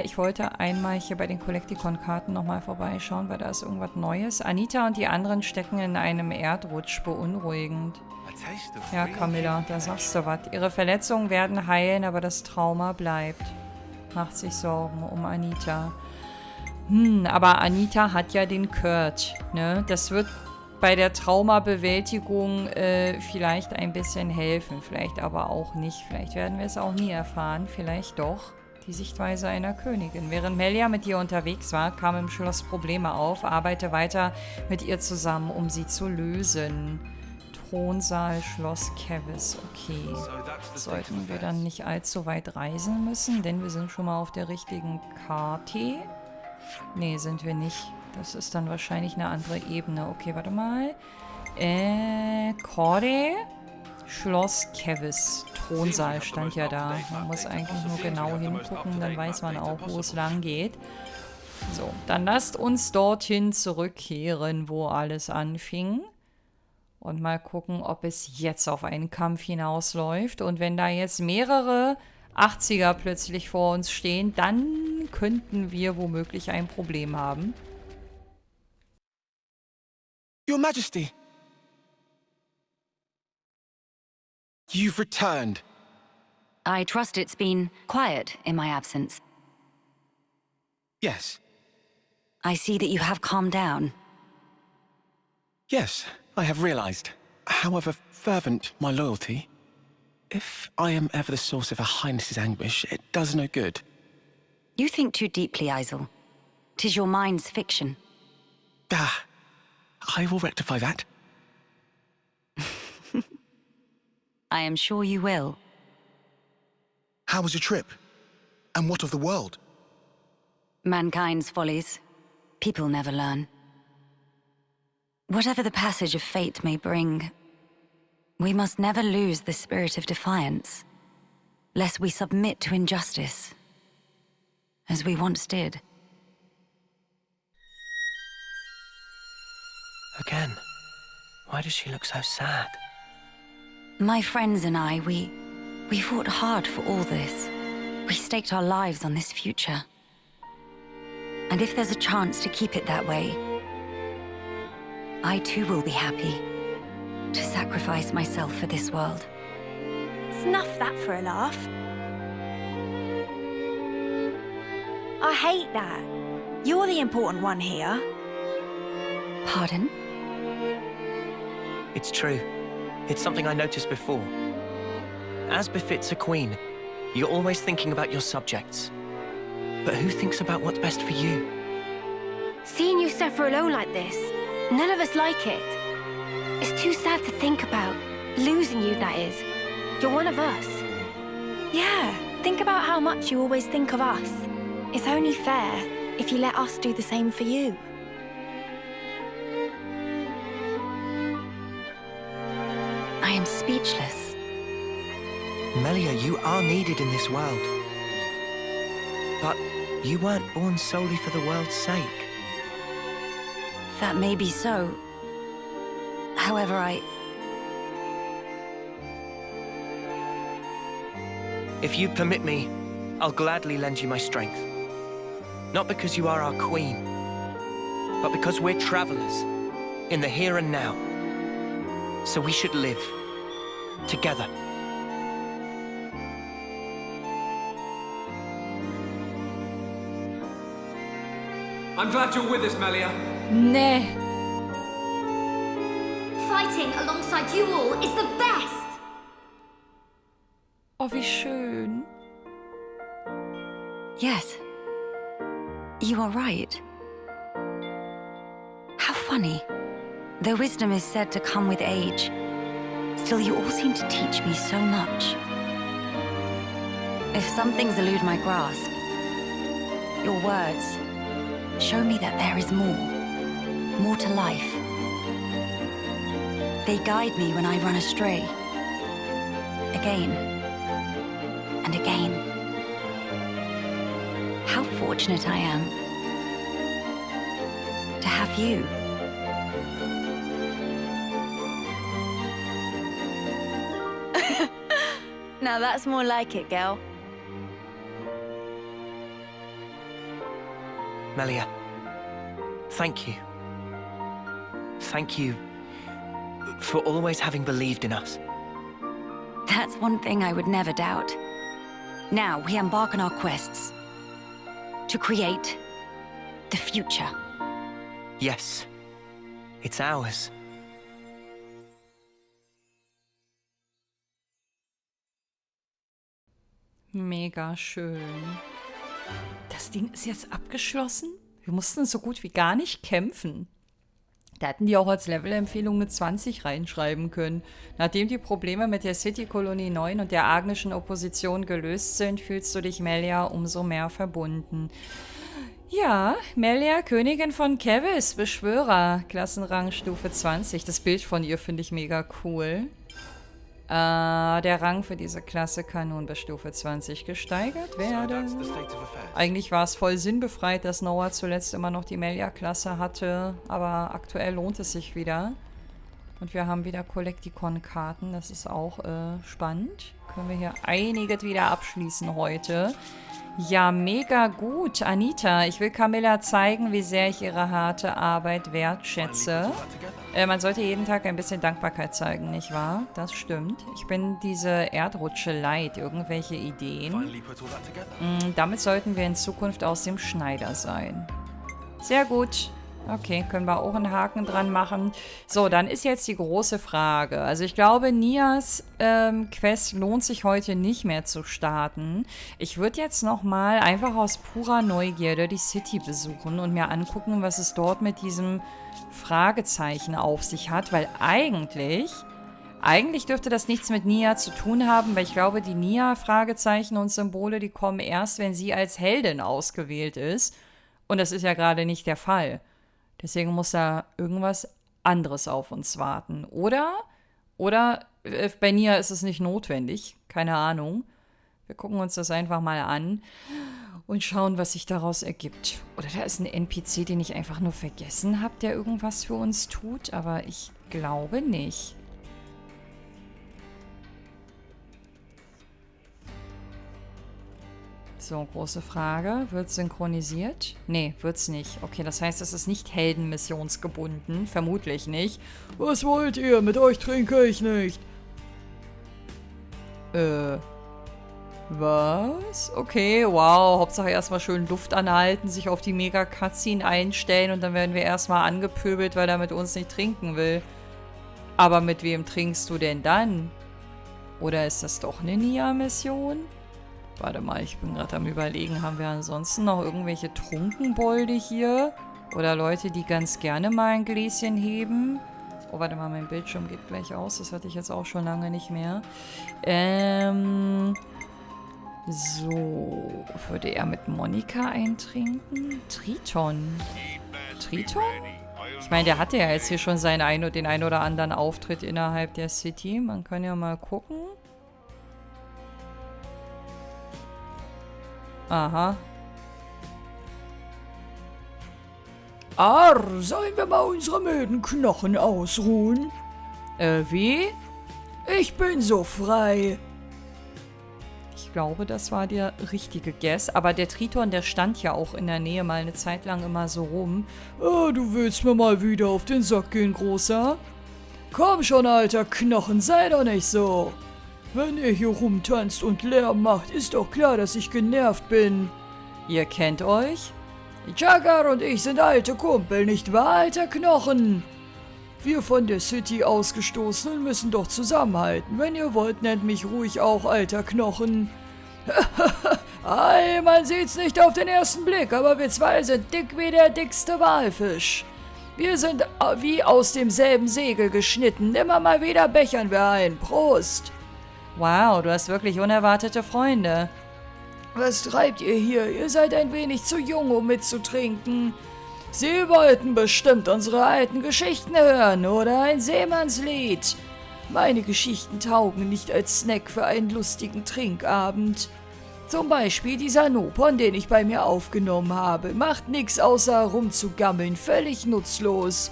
Ich wollte einmal hier bei den Collecticon-Karten nochmal vorbeischauen, weil da ist irgendwas Neues. Anita und die anderen stecken in einem Erdrutsch, beunruhigend. Ja, Camilla, da sagst du was. Ihre Verletzungen werden heilen, aber das Trauma bleibt. Macht sich Sorgen um Anita. Aber Anita hat ja den Kurt, ne? Das wird bei der Traumabewältigung vielleicht ein bisschen helfen, vielleicht aber auch nicht. Vielleicht werden wir es auch nie erfahren, vielleicht doch. Die Sichtweise einer Königin. Während Melia mit ihr unterwegs war, kamen im Schloss Probleme auf. Arbeite weiter mit ihr zusammen, um sie zu lösen. Thronsaal, Schloss Kevis. Okay. Sollten wir dann nicht allzu weit reisen müssen, denn wir sind schon mal auf der richtigen Karte. Nee, sind wir nicht. Das ist dann wahrscheinlich eine andere Ebene. Okay, warte mal. Korde, Schloss Kevis. Thronsaal stand ja da. Man muss eigentlich nur genau hingucken, dann weiß man auch, wo es lang geht. So, dann lasst uns dorthin zurückkehren, wo alles anfing. Und mal gucken, ob es jetzt auf einen Kampf hinausläuft. Und wenn da jetzt mehrere 80er plötzlich vor uns stehen, dann könnten wir womöglich ein Problem haben. Your Majesty! You've returned. I trust it's been quiet in my absence. Yes. I see that you have calmed down. Yes, I have realized. However fervent my loyalty, if I am ever the source of Her Highness's anguish, it does no good. You think too deeply, Isel. 'Tis your mind's fiction. I will rectify that. I am sure you will. How was your trip? And what of the world? Mankind's follies. People never learn. Whatever the passage of fate may bring, we must never lose the spirit of defiance, lest we submit to injustice, as we once did. Again, why does she look so sad? My friends and I, we fought hard for all this. We staked our lives on this future. And if there's a chance to keep it that way, I too will be happy to sacrifice myself for this world. Snuff that for a laugh. I hate that. You're the important one here. Pardon? It's true. It's something I noticed before. As befits a queen, you're always thinking about your subjects. But who thinks about what's best for you? Seeing you suffer alone like this, none of us like it. It's too sad to think about. Losing you, that is. You're one of us. Yeah, think about how much you always think of us. It's only fair if you let us do the same for you. I am speechless. Melia, you are needed in this world. But you weren't born solely for the world's sake. That may be so. However, If you permit me, I'll gladly lend you my strength. Not because you are our queen, but because we're travelers in the here and now. So we should live together. I'm glad you're with us, Melia. Nee. Fighting alongside you all is the best! Oh, wie schön. yes. You are right. How funny. Though wisdom is said to come with age, still you all seem to teach me so much. If some things elude my grasp, your words show me that there is more to life. They guide me when I run astray, again. And again. How fortunate I am to have you. Now that's more like it, girl. Melia, thank you. Thank you for always having believed in us. That's one thing I would never doubt. Now we embark on our quests to create the future. Yes, it's ours. Mega schön. Das Ding ist jetzt abgeschlossen? Wir mussten so gut wie gar nicht kämpfen. Da hätten die auch als Level-Empfehlung eine 20 reinschreiben können. Nachdem die Probleme mit der City-Kolonie 9 und der agnischen Opposition gelöst sind, fühlst du dich Melia umso mehr verbunden. Ja, Melia, Königin von Kevis, Beschwörer, Klassenrang Stufe 20. Das Bild von ihr finde ich mega cool. Der Rang für diese Klasse kann nun bis Stufe 20 gesteigert werden. Eigentlich war es voll sinnbefreit, dass Noah zuletzt immer noch die Melia-Klasse hatte, aber aktuell lohnt es sich wieder. Und wir haben wieder Kollektikon-Karten, das ist auch spannend. Können wir hier einiges wieder abschließen heute. Ja, mega gut. Anita, ich will Camilla zeigen, wie sehr ich ihre harte Arbeit wertschätze. Man sollte jeden Tag ein bisschen Dankbarkeit zeigen, nicht wahr? Das stimmt. Ich bin diese Erdrutsche leid. Irgendwelche Ideen? Damit sollten wir in Zukunft aus dem Schneider sein. Sehr gut. Okay, können wir auch einen Haken dran machen. So, dann ist jetzt die große Frage. Also ich glaube, Nias Quest lohnt sich heute nicht mehr zu starten. Ich würde jetzt nochmal einfach aus purer Neugierde die City besuchen und mir angucken, was es dort mit diesem Fragezeichen auf sich hat. Weil eigentlich dürfte das nichts mit Nia zu tun haben, weil ich glaube, die Nia-Fragezeichen und Symbole, die kommen erst, wenn sie als Heldin ausgewählt ist. Und das ist ja gerade nicht der Fall. Deswegen muss da irgendwas anderes auf uns warten. Oder bei Nia ist es nicht notwendig. Keine Ahnung. Wir gucken uns das einfach mal an und schauen, was sich daraus ergibt. Oder da ist ein NPC, den ich einfach nur vergessen habe, der irgendwas für uns tut. Aber ich glaube nicht. So, große Frage. Wird synchronisiert? Nee, wird's nicht. Okay, das heißt, es ist nicht heldenmissionsgebunden. Vermutlich nicht. Was wollt ihr? Mit euch trinke ich nicht. Was? Okay, wow. Hauptsache erstmal schön Luft anhalten, sich auf die Mega-Cutscene einstellen und dann werden wir erstmal angepöbelt, weil er mit uns nicht trinken will. Aber mit wem trinkst du denn dann? Oder ist das doch eine Nia-Mission? Warte mal, ich bin gerade am Überlegen, haben wir ansonsten noch irgendwelche Trunkenbolde hier? Oder Leute, die ganz gerne mal ein Gläschen heben? Oh, warte mal, mein Bildschirm geht gleich aus. Das hatte ich jetzt auch schon lange nicht mehr. So, würde er mit Monika eintrinken? Triton. Triton? Ich meine, der hatte ja jetzt hier schon den ein oder anderen Auftritt innerhalb der City. Man kann ja mal gucken. Aha. Sollen wir mal unsere müden Knochen ausruhen? Wie? Ich bin so frei. Ich glaube, das war der richtige Guess. Aber der Triton, der stand ja auch in der Nähe mal eine Zeit lang immer so rum. Oh, du willst mir mal wieder auf den Sack gehen, Großer? Komm schon, alter Knochen, sei doch nicht so. Wenn ihr hier rumtanzt und Lärm macht, ist doch klar, dass ich genervt bin. Ihr kennt euch? Jagar und ich sind alte Kumpel, nicht wahr, alter Knochen? Wir von der City Ausgestoßenen müssen doch zusammenhalten. Wenn ihr wollt, nennt mich ruhig auch alter Knochen. Ei, man sieht's nicht auf den ersten Blick, aber wir zwei sind dick wie der dickste Walfisch. Wir sind wie aus demselben Segel geschnitten. Immer mal wieder bechern wir ein. Prost! Wow, du hast wirklich unerwartete Freunde. Was treibt ihr hier? Ihr seid ein wenig zu jung, um mitzutrinken. Sie wollten bestimmt unsere alten Geschichten hören oder ein Seemannslied. Meine Geschichten taugen nicht als Snack für einen lustigen Trinkabend. Zum Beispiel dieser Nopon, den ich bei mir aufgenommen habe, macht nix außer rumzugammeln, völlig nutzlos.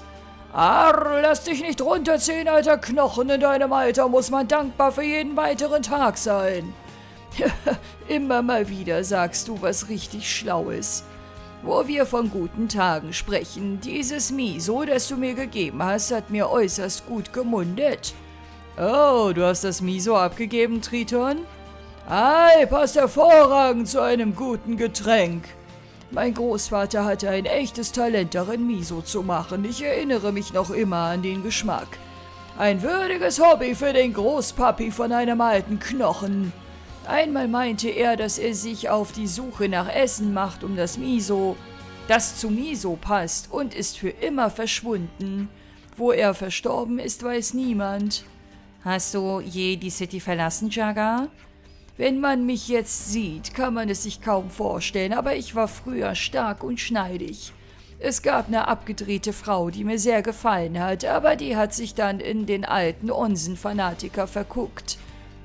Arr, lass dich nicht runterziehen, alter Knochen, in deinem Alter muss man dankbar für jeden weiteren Tag sein. Immer mal wieder sagst du was richtig Schlaues. Wo wir von guten Tagen sprechen, dieses Miso, das du mir gegeben hast, hat mir äußerst gut gemundet. Oh, du hast das Miso abgegeben, Triton? Ei, passt hervorragend zu einem guten Getränk. Mein Großvater hatte ein echtes Talent darin, Miso zu machen. Ich erinnere mich noch immer an den Geschmack. Ein würdiges Hobby für den Großpapi von einem alten Knochen. Einmal meinte er, dass er sich auf die Suche nach Essen macht, um das Miso, das zu Miso passt, und ist für immer verschwunden. Wo er verstorben ist, weiß niemand. Hast du je die City verlassen, Jaga? Wenn man mich jetzt sieht, kann man es sich kaum vorstellen, aber ich war früher stark und schneidig. Es gab eine abgedrehte Frau, die mir sehr gefallen hat, aber die hat sich dann in den alten Onsen-Fanatiker verguckt.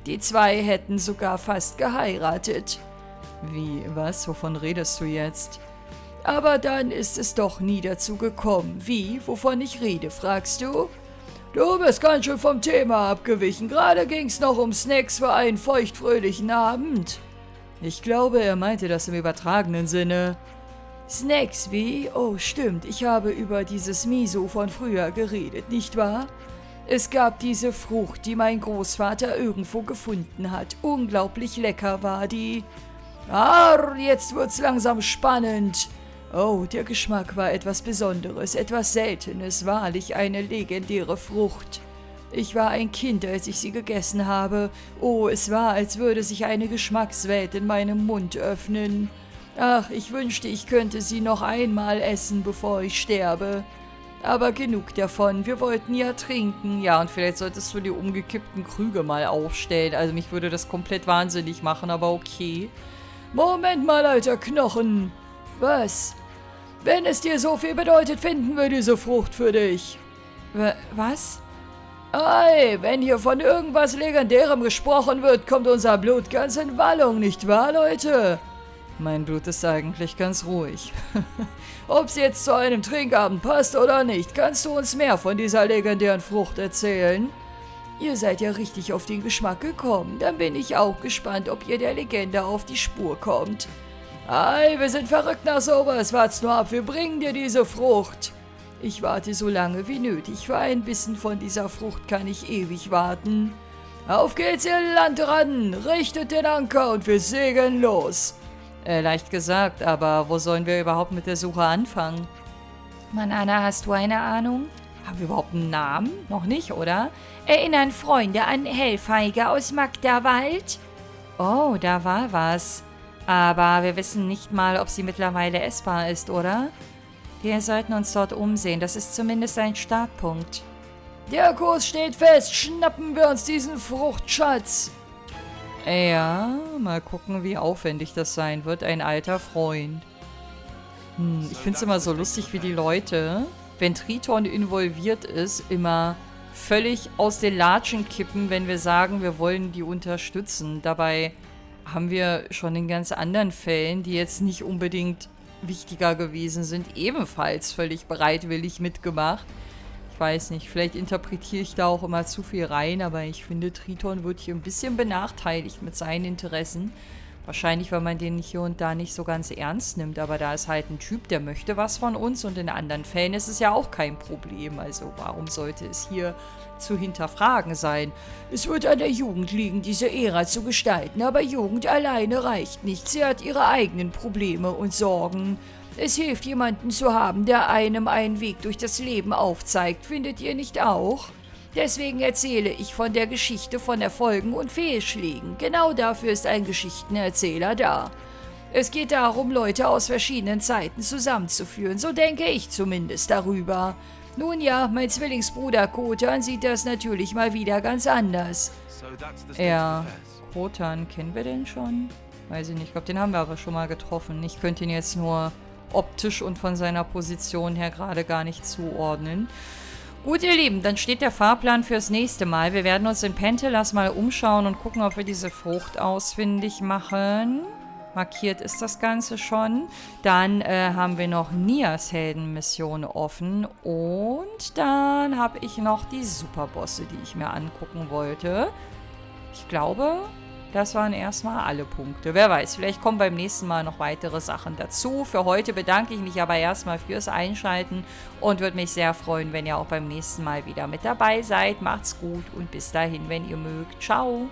Die zwei hätten sogar fast geheiratet. Wie, was? Wovon redest du jetzt? Aber dann ist es doch nie dazu gekommen. Wie? Wovon ich rede, fragst du? Du bist ganz schön vom Thema abgewichen. Gerade ging's noch um Snacks für einen feuchtfröhlichen Abend. Ich glaube, er meinte das im übertragenen Sinne. Snacks wie? Oh, stimmt. Ich habe über dieses Miso von früher geredet, nicht wahr? Es gab diese Frucht, die mein Großvater irgendwo gefunden hat. Unglaublich lecker war die. Arr, jetzt wird's langsam spannend. Oh, der Geschmack war etwas Besonderes, etwas Seltenes, wahrlich eine legendäre Frucht. Ich war ein Kind, als ich sie gegessen habe. Oh, es war, als würde sich eine Geschmackswelt in meinem Mund öffnen. Ach, ich wünschte, ich könnte sie noch einmal essen, bevor ich sterbe. Aber genug davon, wir wollten ja trinken. Ja, und vielleicht solltest du die umgekippten Krüge mal aufstellen. Also mich würde das komplett wahnsinnig machen, aber okay. Moment mal, alter Knochen. Was? Wenn es dir so viel bedeutet, finden wir diese Frucht für dich. Was? Ei, wenn hier von irgendwas Legendärem gesprochen wird, kommt unser Blut ganz in Wallung, nicht wahr, Leute? Mein Blut ist eigentlich ganz ruhig. Ob's jetzt zu einem Trinkabend passt oder nicht, kannst du uns mehr von dieser legendären Frucht erzählen? Ihr seid ja richtig auf den Geschmack gekommen. Dann bin ich auch gespannt, ob ihr der Legende auf die Spur kommt. Ei, wir sind verrückt nach sowas. Wart's nur ab, wir bringen dir diese Frucht. Ich warte so lange wie nötig. Für ein Bissen von dieser Frucht kann ich ewig warten. Auf geht's, ihr Landratten. Richtet den Anker und wir segeln los. Leicht gesagt, aber wo sollen wir überhaupt mit der Suche anfangen? Mann, Anna, hast du eine Ahnung? Haben wir überhaupt einen Namen? Noch nicht, oder? Erinnern Freunde an Hellfeige aus Magdawald? Oh, da war was. Aber wir wissen nicht mal, ob sie mittlerweile essbar ist, oder? Wir sollten uns dort umsehen. Das ist zumindest ein Startpunkt. Der Kurs steht fest. Schnappen wir uns diesen Fruchtschatz. Ja, mal gucken, wie aufwendig das sein wird. Ein alter Freund. Ich finde es immer so lustig, wie die Leute, wenn Triton involviert ist, immer völlig aus den Latschen kippen, wenn wir sagen, wir wollen die unterstützen. Dabei haben wir schon in ganz anderen Fällen, die jetzt nicht unbedingt wichtiger gewesen sind, ebenfalls völlig bereitwillig mitgemacht. Ich weiß nicht, vielleicht interpretiere ich da auch immer zu viel rein, aber ich finde, Triton wird hier ein bisschen benachteiligt mit seinen Interessen. Wahrscheinlich, weil man den hier und da nicht so ganz ernst nimmt, aber da ist halt ein Typ, der möchte was von uns und in anderen Fällen ist es ja auch kein Problem. Also warum sollte es hier zu hinterfragen sein? Es wird an der Jugend liegen, diese Ära zu gestalten, aber Jugend alleine reicht nicht. Sie hat ihre eigenen Probleme und Sorgen. Es hilft, jemanden zu haben, der einem einen Weg durch das Leben aufzeigt. Findet ihr nicht auch? Deswegen erzähle ich von der Geschichte von Erfolgen und Fehlschlägen. Genau dafür ist ein Geschichtenerzähler da. Es geht darum, Leute aus verschiedenen Zeiten zusammenzuführen. So denke ich zumindest darüber. Nun ja, mein Zwillingsbruder Kotan sieht das natürlich mal wieder ganz anders. Ja, Kotan kennen wir den schon? Weiß ich nicht, ich glaube, den haben wir aber schon mal getroffen. Ich könnte ihn jetzt nur optisch und von seiner Position her gerade gar nicht zuordnen. Gut, ihr Lieben, dann steht der Fahrplan fürs nächste Mal. Wir werden uns in Pentelas mal umschauen und gucken, ob wir diese Frucht ausfindig machen. Markiert ist das Ganze schon. Dann haben wir noch Nias Heldenmission offen. Und dann habe ich noch die Superbosse, die ich mir angucken wollte. Ich glaube, das waren erstmal alle Punkte. Wer weiß, vielleicht kommen beim nächsten Mal noch weitere Sachen dazu. Für heute bedanke ich mich aber erstmal fürs Einschalten und würde mich sehr freuen, wenn ihr auch beim nächsten Mal wieder mit dabei seid. Macht's gut und bis dahin, wenn ihr mögt. Ciao!